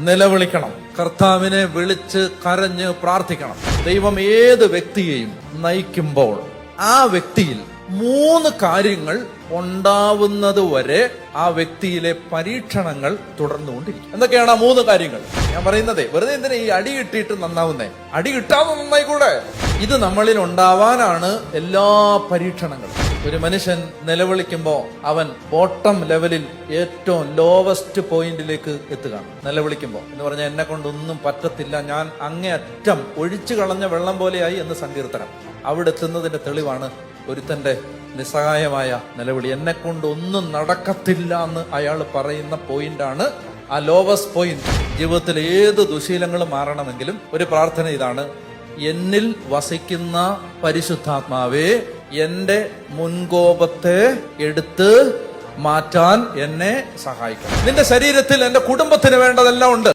നിലവിളിക്കണം. കർത്താവിനെ വിളിച്ച് കരഞ്ഞ് പ്രാർത്ഥിക്കണം. ദൈവം ഏത് വ്യക്തിയെയും നയിക്കുമ്പോൾ ആ വ്യക്തിയിൽ 3 കാര്യങ്ങൾ ഉണ്ടാവുന്നത് വരെ ആ വ്യക്തിയിലെ പരീക്ഷണങ്ങൾ തുടർന്നുകൊണ്ടിരിക്കും. എന്തൊക്കെയാണ് ആ 3 കാര്യങ്ങൾ? ഞാൻ പറയുന്നതേ, വെറുതെ എന്തിനാ ഈ അടി കിട്ടിയിട്ട് നന്നാവുന്നേ? അടി കിട്ടാതെ നന്നായിക്കൂടെ? ഇത് നമ്മളിൽ ഉണ്ടാവാനാണ് എല്ലാ പരീക്ഷണങ്ങളും. ഒരു മനുഷ്യൻ നിലവിളിക്കുമ്പോ അവൻ ബോട്ടം ലെവലിൽ ഏറ്റവും ലോവസ്റ്റ് പോയിന്റിലേക്ക് എത്തുകയാണ്. നിലവിളിക്കുമ്പോ എന്ന് പറഞ്ഞാൽ എന്നെ കൊണ്ടൊന്നും പറ്റത്തില്ല, ഞാൻ അങ്ങേയറ്റം ഒഴിച്ചു കളഞ്ഞ വെള്ളം പോലെയായി എന്ന് സങ്കീർത്തനം. അവിടെ എത്തുന്നതിന്റെ തെളിവാണ് ഒരുത്തന്റെ നിസ്സഹായമായ നിലവിളി. എന്നെ കൊണ്ട് ഒന്നും നടക്കത്തില്ല എന്ന് അയാൾ പറയുന്ന പോയിന്റാണ് ആ ലോവസ്റ്റ് പോയിന്റ്. ജീവിതത്തിൽ ഏത് ദുശീലങ്ങളും മാറണമെങ്കിലും ഒരു പ്രാർത്ഥന ഇതാണ്: എന്നിൽ വസിക്കുന്ന പരിശുദ്ധാത്മാവേ, എന്റെ മുൻകോപത്തെ എടുത്ത് മാറ്റാൻ എന്നെ സഹായിക്കണം. നിന്റെ ശരീരത്തിൽ എന്റെ കുടുംബത്തിന് വേണ്ടതെല്ലാം ഉണ്ട്.